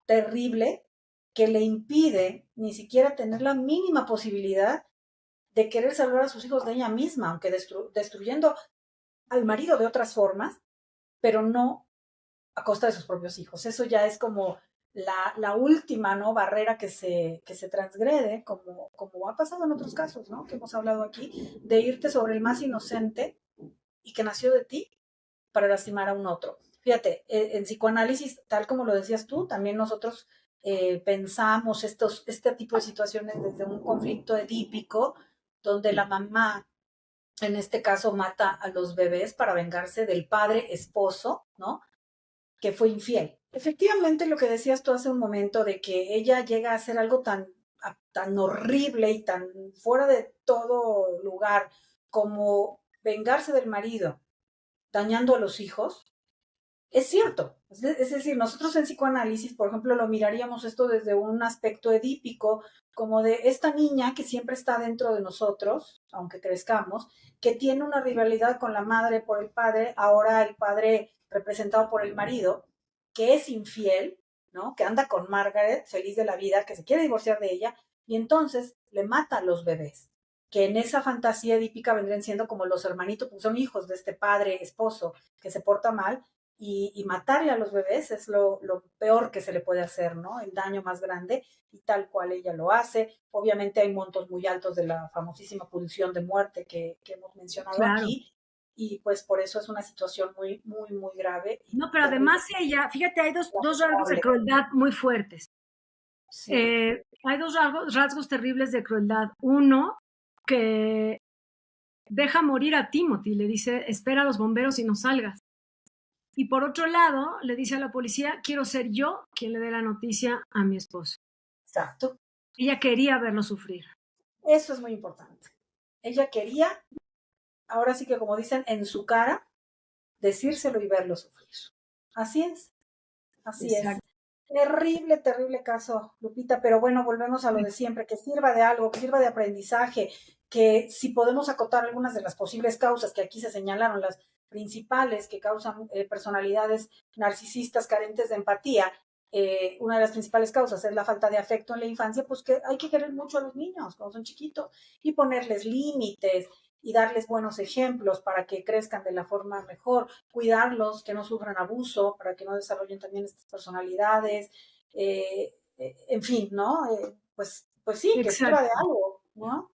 terrible que le impide ni siquiera tener la mínima posibilidad de querer salvar a sus hijos de ella misma, aunque destruyendo al marido de otras formas, pero no a costa de sus propios hijos. Eso ya es como la última, ¿no?, barrera que se transgrede, como ha pasado en otros casos, ¿no?, que hemos hablado aquí, de irte sobre el más inocente y que nació de ti para lastimar a un otro. Fíjate, en psicoanálisis, tal como lo decías tú, también nosotros pensamos este tipo de situaciones desde un conflicto edípico, donde la mamá, en este caso, mata a los bebés para vengarse del padre esposo, ¿no?, que fue infiel. Efectivamente, lo que decías tú hace un momento de que ella llega a hacer algo tan horrible y tan fuera de todo lugar como vengarse del marido, dañando a los hijos, es cierto. Es decir, nosotros en psicoanálisis, por ejemplo, lo miraríamos esto desde un aspecto edípico, como de esta niña que siempre está dentro de nosotros, aunque crezcamos, que tiene una rivalidad con la madre por el padre, ahora el padre representado por el marido, que es infiel, ¿no?, que anda con Margaret, feliz de la vida, que se quiere divorciar de ella, y entonces le mata a los bebés, que en esa fantasía edípica vendrían siendo como los hermanitos, pues son hijos de este padre esposo que se porta mal, y matarle a los bebés es lo peor que se le puede hacer, ¿no? El daño más grande, y tal cual ella lo hace. Obviamente hay montos muy altos de la famosísima pulsión de muerte que hemos mencionado Claro. aquí, y pues por eso es una situación muy, muy, muy grave y No, pero terrible, además ella, fíjate, hay dos rasgos de lamentable. crueldad muy fuertes. Sí, Hay dos rasgos terribles de crueldad. Uno, que deja morir a Timothy, le dice, espera a los bomberos y no salgas. Y por otro lado, le dice a la policía, quiero ser yo quien le dé la noticia a mi esposo. exacto. Ella quería verlo sufrir. Eso es muy importante. Ella quería, ahora sí que como dicen, en su cara, decírselo y verlo sufrir. Así es. Así es. Exacto. Terrible, terrible caso, Lupita, pero bueno, volvemos a lo de siempre, que sirva de algo, que sirva de aprendizaje, que si podemos acotar algunas de las posibles causas que aquí se señalaron, las principales que causan personalidades narcisistas carentes de empatía, una de las principales causas es la falta de afecto en la infancia, pues que hay que querer mucho a los niños cuando son chiquitos y ponerles límites y darles buenos ejemplos para que crezcan de la forma mejor, cuidarlos, que no sufran abuso, para que no desarrollen también estas personalidades, en fin, ¿no? Pues sí, que sirva de Exacto. algo, ¿no?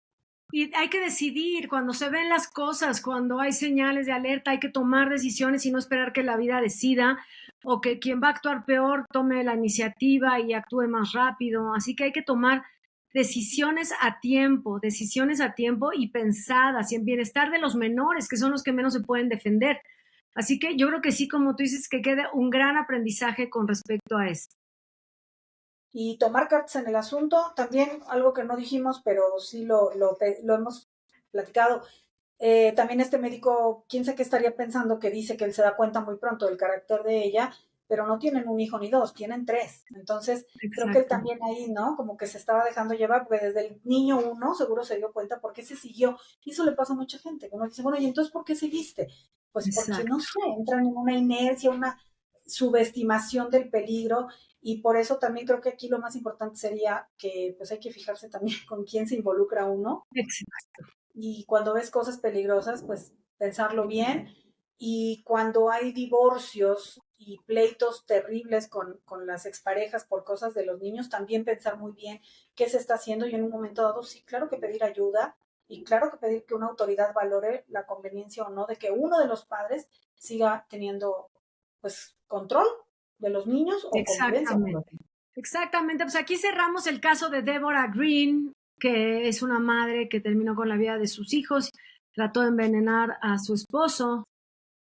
Y hay que decidir cuando se ven las cosas, cuando hay señales de alerta, hay que tomar decisiones y no esperar que la vida decida o que quien va a actuar peor tome la iniciativa y actúe más rápido. Así que hay que tomar decisiones a tiempo y pensadas y en bienestar de los menores, que son los que menos se pueden defender. Así que yo creo que sí, como tú dices, que quede un gran aprendizaje con respecto a esto. Y tomar cartas en el asunto, también algo que no dijimos, pero sí lo hemos platicado. También este médico, quién sabe qué estaría pensando, que dice que él se da cuenta muy pronto del carácter de ella, pero no tienen un hijo ni dos, tienen tres. Entonces, creo que él Exacto. también ahí, ¿no? Como que se estaba dejando llevar, porque desde el niño uno seguro se dio cuenta por qué se siguió. Y eso le pasa a mucha gente. Uno dice, bueno, ¿y entonces por qué seguiste? Pues porque, no Exacto. sé, entran en una inercia, una subestimación del peligro, y por eso también creo que aquí lo más importante sería que pues hay que fijarse también con quién se involucra uno, Exacto. y cuando ves cosas peligrosas, pues pensarlo bien. Y cuando hay divorcios y pleitos terribles con las exparejas por cosas de los niños, también pensar muy bien qué se está haciendo, y en un momento dado, sí, claro que pedir ayuda, y claro que pedir que una autoridad valore la conveniencia o no de que uno de los padres siga teniendo pues control de los niños o convivencia con los Exactamente. niños. Exactamente. Pues aquí cerramos el caso de Deborah Green, que es una madre que terminó con la vida de sus hijos, trató de envenenar a su esposo.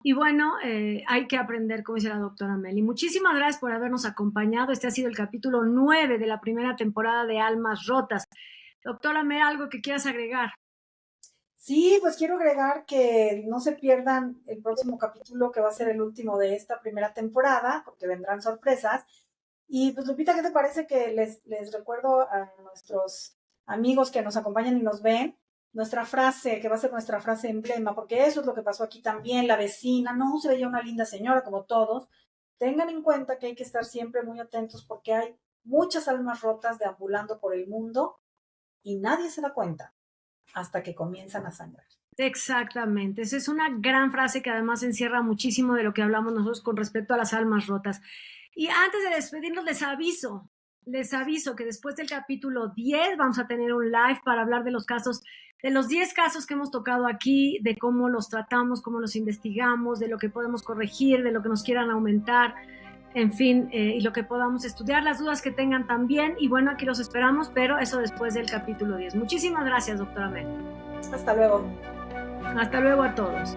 Y bueno, hay que aprender, como dice la doctora Meli. Muchísimas gracias por habernos acompañado. Este ha sido el capítulo 9 de la primera temporada de Almas Rotas. Doctora Mel, ¿algo que quieras agregar? Sí, pues quiero agregar que no se pierdan el próximo capítulo, que va a ser el último de esta primera temporada, porque vendrán sorpresas. Y pues Lupita, ¿qué te parece que les recuerdo a nuestros amigos que nos acompañan y nos ven nuestra frase, que va a ser nuestra frase emblema, porque eso es lo que pasó aquí también, la vecina, no se veía una linda señora como todos. Tengan en cuenta que hay que estar siempre muy atentos porque hay muchas almas rotas deambulando por el mundo y nadie se da cuenta hasta que comienzan a sangrar. Exactamente, esa es una gran frase que además encierra muchísimo de lo que hablamos nosotros con respecto a las almas rotas. Y antes de despedirnos, les aviso que después del capítulo 10 vamos a tener un live para hablar de los casos, de los 10 casos que hemos tocado aquí, de cómo los tratamos, cómo los investigamos, de lo que podemos corregir, de lo que nos quieran aumentar, en fin, y lo que podamos estudiar, las dudas que tengan también. Y bueno, aquí los esperamos, pero eso después del capítulo 10. Muchísimas gracias, doctora Mel. Hasta luego. Hasta luego a todos.